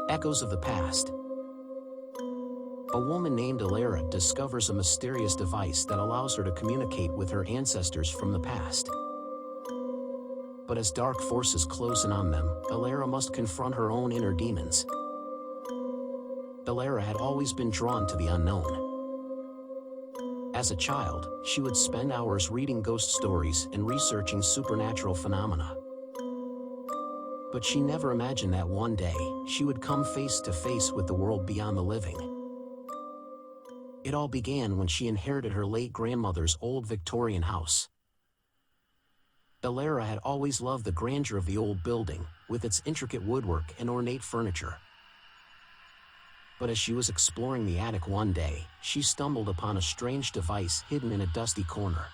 Echoes of the past. A woman named Elara discovers a mysterious device that allows her to communicate with her ancestors from the past. But as dark forces close in on them, Elara must confront her own inner demons. Elara had always been drawn to the unknown. As a child, she would spend hours reading ghost stories and researching supernatural phenomena. But she never imagined that one day, she would come face to face with the world beyond the living. It all began when she inherited her late grandmother's old Victorian house. Elara had always loved the grandeur of the old building, with its intricate woodwork and ornate furniture. But as she was exploring the attic one day, she stumbled upon a strange device hidden in a dusty corner.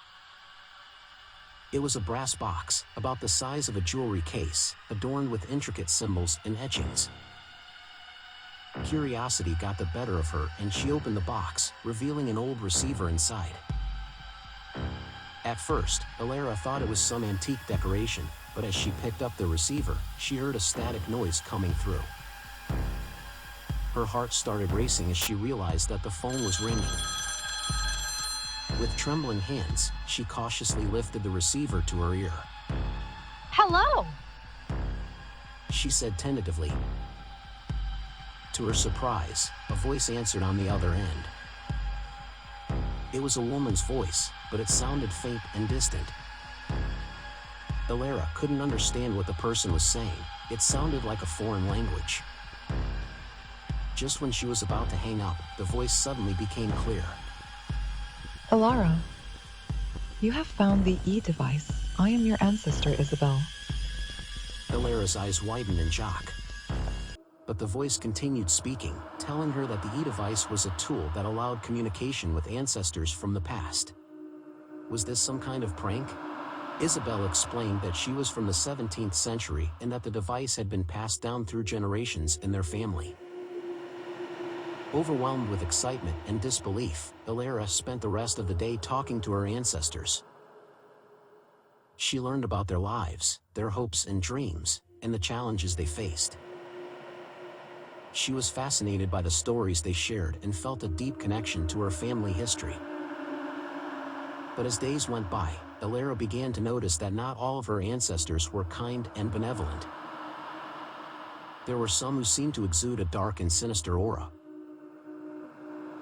It was a brass box, about the size of a jewelry case, adorned with intricate symbols and etchings. Curiosity got the better of her and she opened the box, revealing an old receiver inside. At first, Elara thought it was some antique decoration, but as she picked up the receiver, she heard a static noise coming through. Her heart started racing as she realized that the phone was ringing. With trembling hands, she cautiously lifted the receiver to her ear. Hello! She said tentatively. To her surprise, a voice answered on the other end. It was a woman's voice, but it sounded faint and distant. Elara couldn't understand what the person was saying. It sounded like a foreign language. Just when she was about to hang up, the voice suddenly became clear. Elara, you have found the E-device. I am your ancestor, Isabel. Elara's eyes widened in shock. But the voice continued speaking, telling her that the E-device was a tool that allowed communication with ancestors from the past. Was this some kind of prank? Isabel explained that she was from the 17th century and that the device had been passed down through generations in their family. Overwhelmed with excitement and disbelief, Elara spent the rest of the day talking to her ancestors. She learned about their lives, their hopes and dreams, and the challenges they faced. She was fascinated by the stories they shared and felt a deep connection to her family history. But as days went by, Elara began to notice that not all of her ancestors were kind and benevolent. There were some who seemed to exude a dark and sinister aura.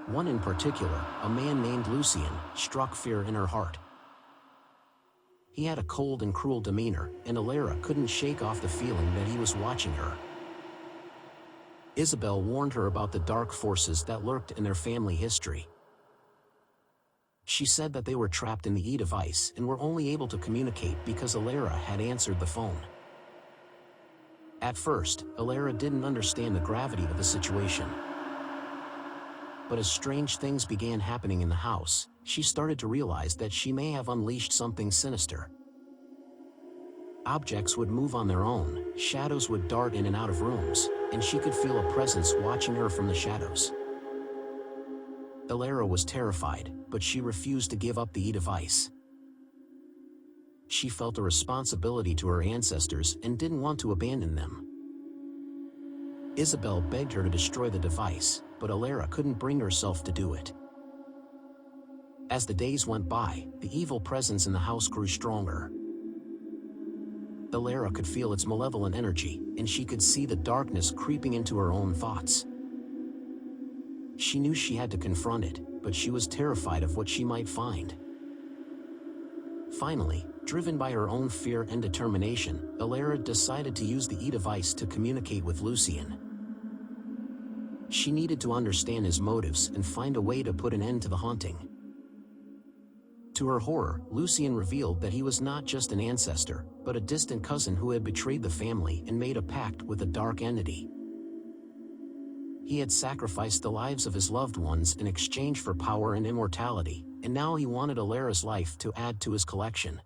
One in particular, a man named Lucien, struck fear in her heart. He had a cold and cruel demeanor, and Elara couldn't shake off the feeling that he was watching her. Isabel warned her about the dark forces that lurked in their family history. She said that they were trapped in the E-device and were only able to communicate because Elara had answered the phone. At first, Elara didn't understand the gravity of the situation. But as strange things began happening in the house, she started to realize that she may have unleashed something sinister. Objects would move on their own, shadows would dart in and out of rooms, and she could feel a presence watching her from the shadows. Elara was terrified, but she refused to give up the E-device. She felt a responsibility to her ancestors and didn't want to abandon them. Isabel begged her to destroy the device, but Elara couldn't bring herself to do it. As the days went by, the evil presence in the house grew stronger. Elara could feel its malevolent energy, and she could see the darkness creeping into her own thoughts. She knew she had to confront it, but she was terrified of what she might find. Finally, driven by her own fear and determination, Elara decided to use the E-device to communicate with Lucien. She needed to understand his motives and find a way to put an end to the haunting. To her horror, Lucien revealed that he was not just an ancestor, but a distant cousin who had betrayed the family and made a pact with a dark entity. He had sacrificed the lives of his loved ones in exchange for power and immortality, and now he wanted Elara's life to add to his collection.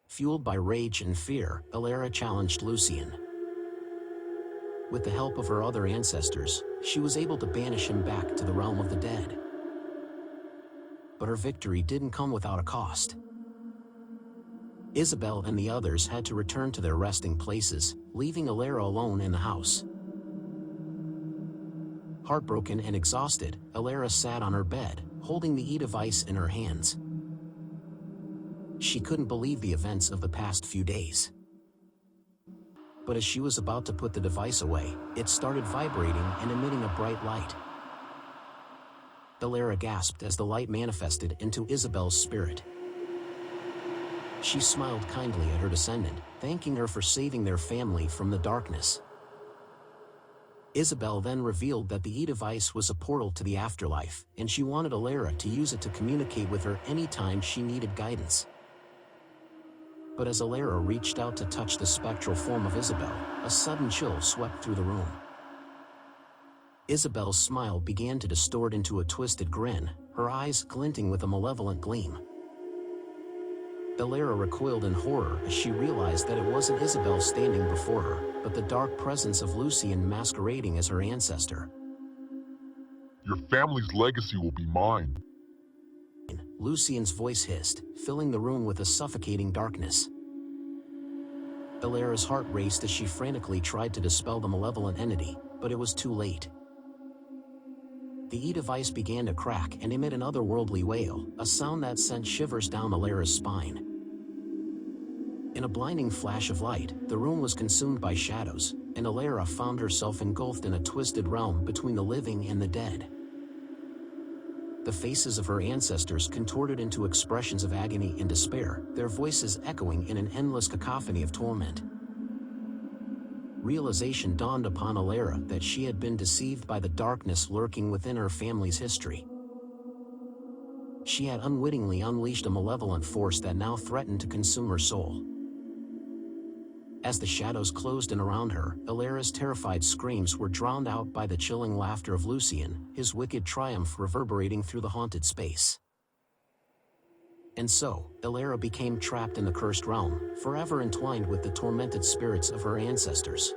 Fueled by rage and fear, Elara challenged Lucien. With the help of her other ancestors, she was able to banish him back to the realm of the dead. But her victory didn't come without a cost. Isabel and the others had to return to their resting places, leaving Elara alone in the house. Heartbroken and exhausted, Elara sat on her bed, holding the e-device in her hands. She couldn't believe the events of the past few days. But as she was about to put the device away, it started vibrating and emitting a bright light. Elara gasped as the light manifested into Isabel's spirit. She smiled kindly at her descendant, thanking her for saving their family from the darkness. Isabel then revealed that the e-device was a portal to the afterlife, and she wanted Elara to use it to communicate with her anytime she needed guidance. But as Elara reached out to touch the spectral form of Isabel, a sudden chill swept through the room. Isabel's smile began to distort into a twisted grin, her eyes glinting with a malevolent gleam. Elara recoiled in horror as she realized that it wasn't Isabel standing before her, but the dark presence of Lucien masquerading as her ancestor. Your family's legacy will be mine. Lucien's voice hissed, filling the room with a suffocating darkness. Elara's heart raced as she frantically tried to dispel the malevolent entity, but it was too late. The e-device began to crack and emit an otherworldly wail, a sound that sent shivers down Elara's spine. In a blinding flash of light, the room was consumed by shadows, and Elara found herself engulfed in a twisted realm between the living and the dead. The faces of her ancestors contorted into expressions of agony and despair, their voices echoing in an endless cacophony of torment. Realization dawned upon Elara that she had been deceived by the darkness lurking within her family's history. She had unwittingly unleashed a malevolent force that now threatened to consume her soul. As the shadows closed in around her, Elara's terrified screams were drowned out by the chilling laughter of Lucien, his wicked triumph reverberating through the haunted space. And so, Elara became trapped in the cursed realm, forever entwined with the tormented spirits of her ancestors.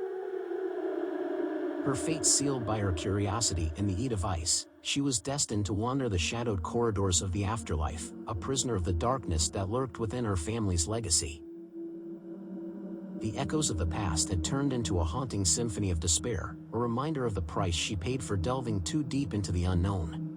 Her fate sealed by her curiosity in the e-device, she was destined to wander the shadowed corridors of the afterlife, a prisoner of the darkness that lurked within her family's legacy. The echoes of the past had turned into a haunting symphony of despair, a reminder of the price she paid for delving too deep into the unknown.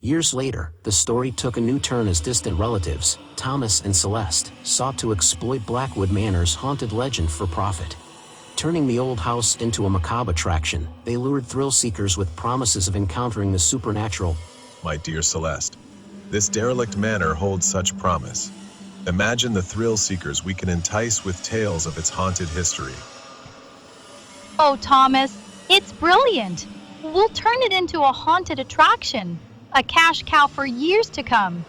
Years later, the story took a new turn as distant relatives, Thomas and Celeste, sought to exploit Blackwood Manor's haunted legend for profit. Turning the old house into a macabre attraction, they lured thrill seekers with promises of encountering the supernatural. My dear Celeste, this derelict manor holds such promise. Imagine the thrill seekers we can entice with tales of its haunted history. Oh, Thomas, it's brilliant. We'll turn it into a haunted attraction, a cash cow for years to come.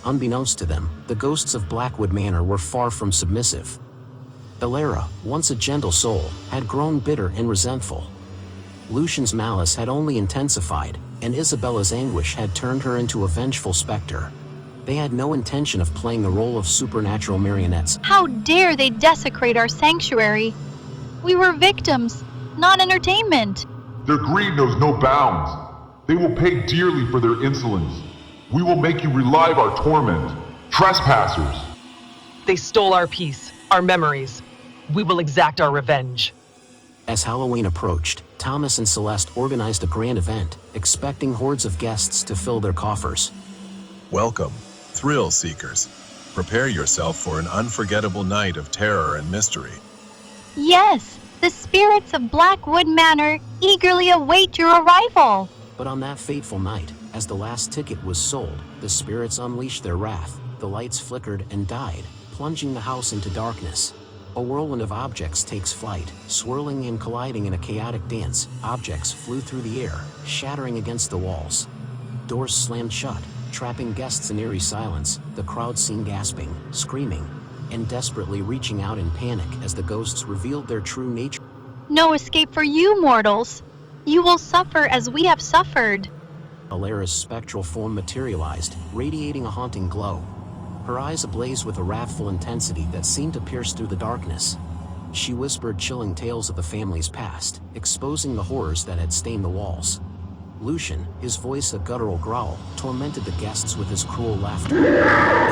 Unbeknownst to them, the ghosts of Blackwood Manor were far from submissive. Elara, once a gentle soul, had grown bitter and resentful. Lucien's malice had only intensified, and Isabella's anguish had turned her into a vengeful specter. They had no intention of playing the role of supernatural marionettes. How dare they desecrate our sanctuary? We were victims, not entertainment. Their greed knows no bounds. They will pay dearly for their insolence. We will make you relive our torment. Trespassers! They stole our peace, our memories. We will exact our revenge. As Halloween approached, Thomas and Celeste organized a grand event, expecting hordes of guests to fill their coffers. Welcome, thrill seekers. Prepare yourself for an unforgettable night of terror and mystery. Yes, the spirits of Blackwood Manor eagerly await your arrival. But on that fateful night, as the last ticket was sold, the spirits unleashed their wrath, the lights flickered and died, plunging the house into darkness. A whirlwind of objects takes flight, swirling and colliding in a chaotic dance. Objects flew through the air, shattering against the walls. Doors slammed shut, trapping guests in eerie silence, the crowd seen gasping, screaming, and desperately reaching out in panic as the ghosts revealed their true nature. No escape for you, mortals. You will suffer as we have suffered. Elara's spectral form materialized, radiating a haunting glow. Her eyes ablaze with a wrathful intensity that seemed to pierce through the darkness. She whispered chilling tales of the family's past, exposing the horrors that had stained the walls. Lucian, his voice a guttural growl, tormented the guests with his cruel laughter.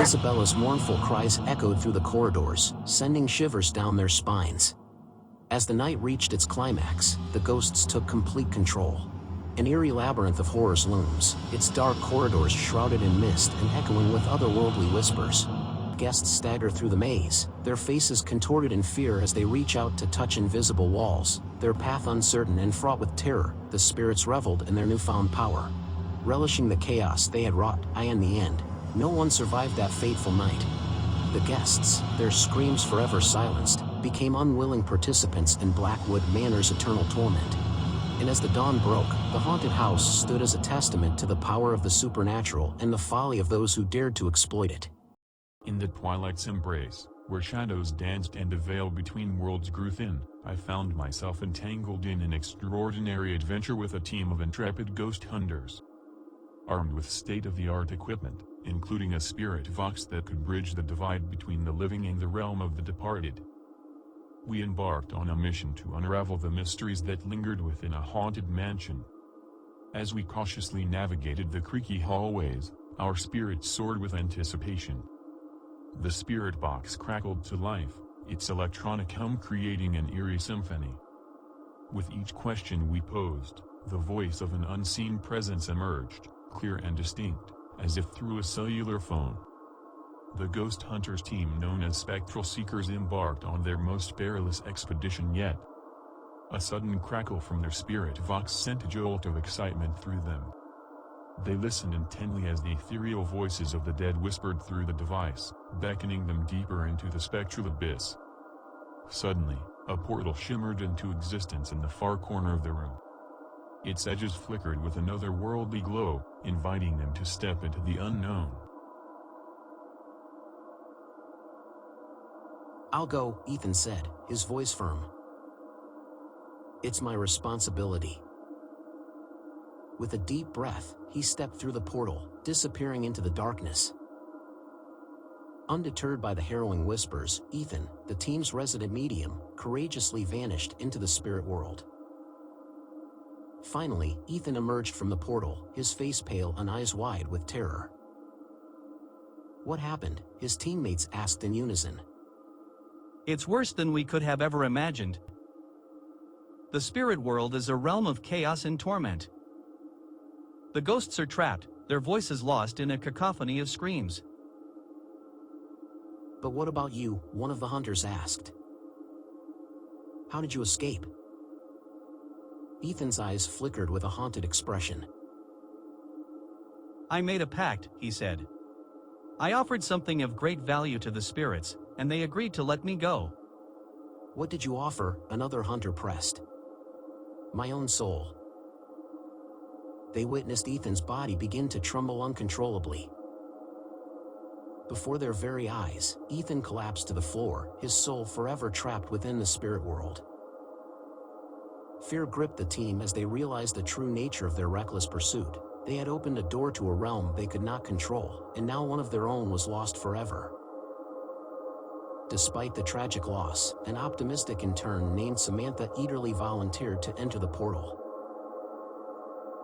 Isabella's mournful cries echoed through the corridors, sending shivers down their spines. As the night reached its climax, the ghosts took complete control. An eerie labyrinth of horrors looms, its dark corridors shrouded in mist and echoing with otherworldly whispers. Guests stagger through the maze, their faces contorted in fear as they reach out to touch invisible walls, their path uncertain and fraught with terror. The spirits reveled in their newfound power. Relishing the chaos they had wrought, in the end, no one survived that fateful night. The guests, their screams forever silenced, became unwilling participants in Blackwood Manor's eternal torment. And as the dawn broke, the haunted house stood as a testament to the power of the supernatural and the folly of those who dared to exploit it. In the twilight's embrace, where shadows danced and a veil between worlds grew thin, I found myself entangled in an extraordinary adventure with a team of intrepid ghost hunters. Armed with state-of-the-art equipment, including a spirit box that could bridge the divide between the living and the realm of the departed, we embarked on a mission to unravel the mysteries that lingered within a haunted mansion. As we cautiously navigated the creaky hallways, our spirits soared with anticipation. The spirit box crackled to life, its electronic hum creating an eerie symphony. With each question we posed, the voice of an unseen presence emerged, clear and distinct, as if through a cellular phone. The ghost hunters team known as Spectral Seekers embarked on their most perilous expedition yet. A sudden crackle from their spirit box sent a jolt of excitement through them. They listened intently as the ethereal voices of the dead whispered through the device, beckoning them deeper into the spectral abyss. Suddenly, a portal shimmered into existence in the far corner of the room. Its edges flickered with an otherworldly glow, inviting them to step into the unknown. "I'll go," Ethan said, his voice firm. "It's my responsibility." With a deep breath, he stepped through the portal, disappearing into the darkness. Undeterred by the harrowing whispers, Ethan, the team's resident medium, courageously vanished into the spirit world. Finally, Ethan emerged from the portal, his face pale and eyes wide with terror. "What happened?" his teammates asked in unison. "It's worse than we could have ever imagined. The spirit world is a realm of chaos and torment. The ghosts are trapped, their voices lost in a cacophony of screams." "But what about you?" one of the hunters asked. "How did you escape?" Ethan's eyes flickered with a haunted expression. "I made a pact," he said. "I offered something of great value to the spirits, and they agreed to let me go." "What did you offer?" another hunter pressed. "My own soul." They witnessed Ethan's body begin to tremble uncontrollably. Before their very eyes, Ethan collapsed to the floor, his soul forever trapped within the spirit world. Fear gripped the team as they realized the true nature of their reckless pursuit. They had opened a door to a realm they could not control, and now one of their own was lost forever. Despite the tragic loss, an optimistic intern named Samantha eagerly volunteered to enter the portal.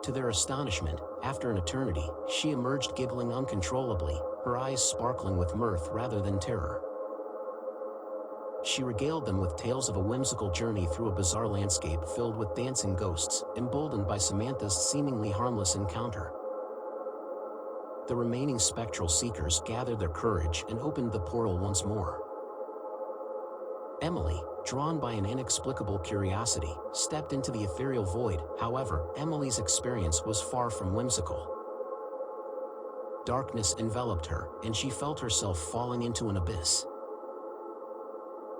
To their astonishment, after an eternity, she emerged giggling uncontrollably, her eyes sparkling with mirth rather than terror. She regaled them with tales of a whimsical journey through a bizarre landscape filled with dancing ghosts, emboldened by Samantha's seemingly harmless encounter. The remaining Spectral Seekers gathered their courage and opened the portal once more. Emily, drawn by an inexplicable curiosity, stepped into the ethereal void. However, Emily's experience was far from whimsical. Darkness enveloped her, and she felt herself falling into an abyss.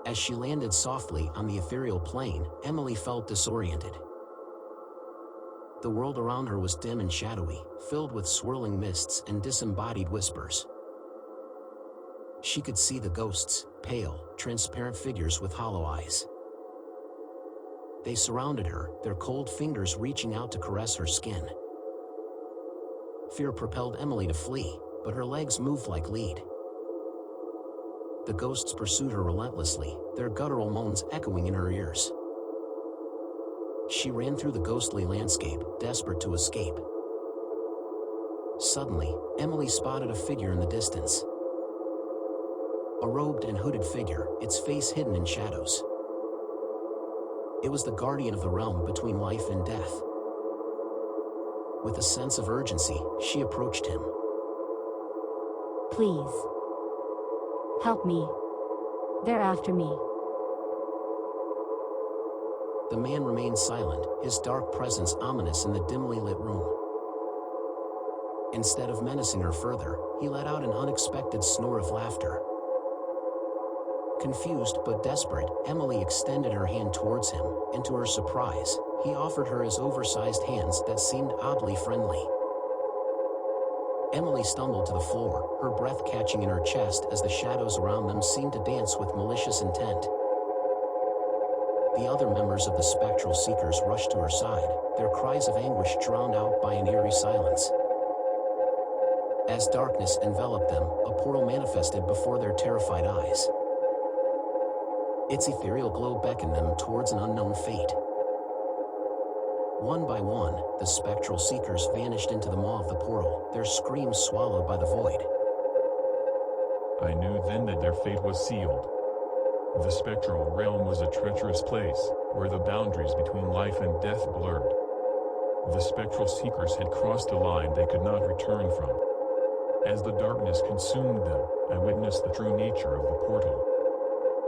As she landed softly on the ethereal plane, Emily felt disoriented. The world around her was dim and shadowy, filled with swirling mists and disembodied whispers. She could see the ghosts, pale, transparent figures with hollow eyes. They surrounded her, their cold fingers reaching out to caress her skin. Fear propelled Emily to flee, but her legs moved like lead. The ghosts pursued her relentlessly, their guttural moans echoing in her ears. She ran through the ghostly landscape, desperate to escape. Suddenly, Emily spotted a figure in the distance. A robed and hooded figure, its face hidden in shadows. It was the guardian of the realm between life and death. With a sense of urgency, she approached him. Please. Help me. They're after me. The man remained silent, his dark presence ominous in the dimly lit room. Instead of menacing her further, he let out an unexpected snore of laughter. Confused but desperate, Emily extended her hand towards him, and to her surprise, he offered her his oversized hands that seemed oddly friendly. Emily stumbled to the floor, her breath catching in her chest as the shadows around them seemed to dance with malicious intent. The other members of the Spectral Seekers rushed to her side, their cries of anguish drowned out by an eerie silence. As darkness enveloped them, a portal manifested before their terrified eyes. Its ethereal glow beckoned them towards an unknown fate. One by one, the Spectral Seekers vanished into the maw of the portal, their screams swallowed by the void. I knew then that their fate was sealed. The spectral realm was a treacherous place, where the boundaries between life and death blurred. The Spectral Seekers had crossed a line they could not return from. As the darkness consumed them, I witnessed the true nature of the portal.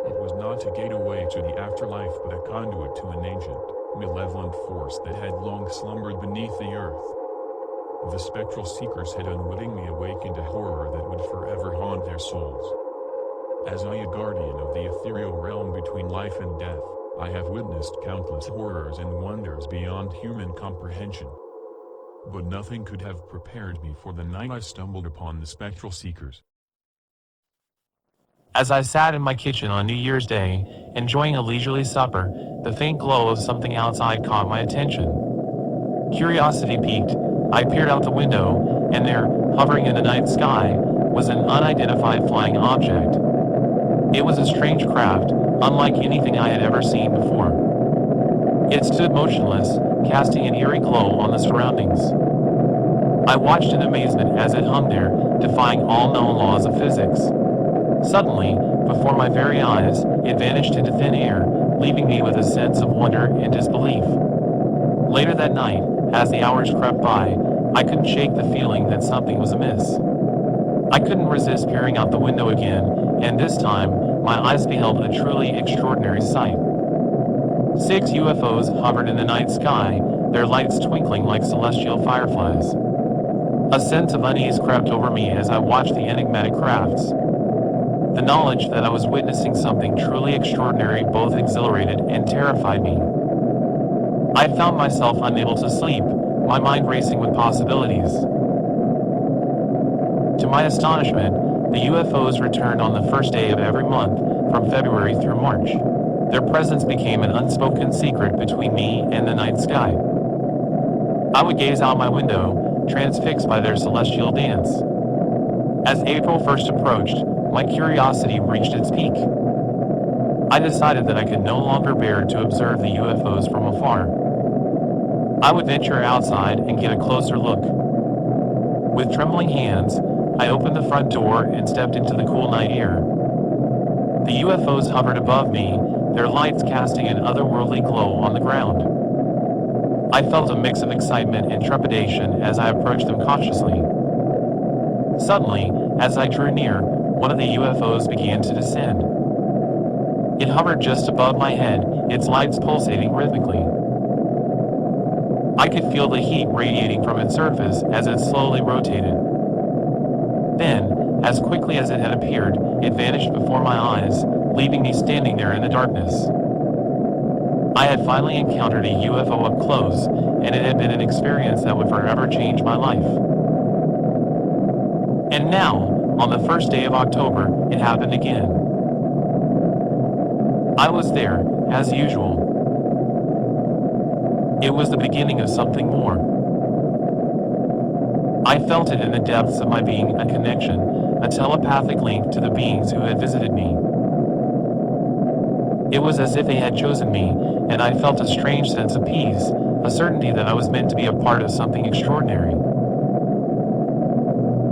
It was not a gateway to the afterlife but a conduit to an ancient, malevolent force that had long slumbered beneath the earth. The Spectral Seekers had unwittingly awakened a horror that would forever haunt their souls. As I, a guardian of the ethereal realm between life and death, I have witnessed countless horrors and wonders beyond human comprehension. But nothing could have prepared me for the night I stumbled upon the Spectral Seekers. As I sat in my kitchen on New Year's Day, enjoying a leisurely supper, the faint glow of something outside caught my attention. Curiosity piqued, I peered out the window, and there, hovering in the night sky, was an unidentified flying object. It was a strange craft, unlike anything I had ever seen before. It stood motionless, casting an eerie glow on the surroundings. I watched in amazement as it hung there, defying all known laws of physics. Suddenly, before my very eyes, it vanished into thin air, leaving me with a sense of wonder and disbelief. Later that night, as the hours crept by, I couldn't shake the feeling that something was amiss. I couldn't resist peering out the window again, and this time, my eyes beheld a truly extraordinary sight. 6 UFOs hovered in the night sky, their lights twinkling like celestial fireflies. A sense of unease crept over me as I watched the enigmatic crafts. The knowledge that I was witnessing something truly extraordinary both exhilarated and terrified me. I found myself unable to sleep, my mind racing with possibilities. To my astonishment, the UFOs returned on the first day of every month, from February through March. Their presence became an unspoken secret between me and the night sky. I would gaze out my window, transfixed by their celestial dance. As April 1st approached, my curiosity reached its peak. I decided that I could no longer bear to observe the UFOs from afar. I would venture outside and get a closer look. With trembling hands, I opened the front door and stepped into the cool night air. The UFOs hovered above me, their lights casting an otherworldly glow on the ground. I felt a mix of excitement and trepidation as I approached them cautiously. Suddenly, as I drew near, one of the UFOs began to descend. It hovered just above my head, its lights pulsating rhythmically. I could feel the heat radiating from its surface as it slowly rotated. Then, as quickly as it had appeared, it vanished before my eyes, leaving me standing there in the darkness. I had finally encountered a UFO up close, and it had been an experience that would forever change my life. And now, on the first day of October, it happened again. I was there, as usual. It was the beginning of something more. I felt it in the depths of my being, a connection, a telepathic link to the beings who had visited me. It was as if they had chosen me, and I felt a strange sense of peace, a certainty that I was meant to be a part of something extraordinary.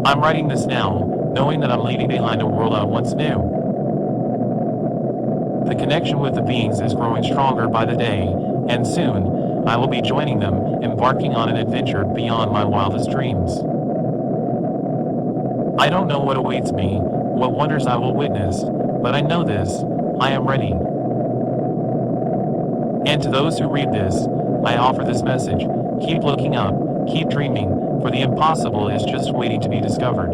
I'm writing this now, knowing that I'm leaving behind a world I once knew. The connection with the beings is growing stronger by the day, and soon, I will be joining them, embarking on an adventure beyond my wildest dreams. I don't know what awaits me, what wonders I will witness, but I know this, I am ready. And to those who read this, I offer this message: keep looking up, keep dreaming, for the impossible is just waiting to be discovered.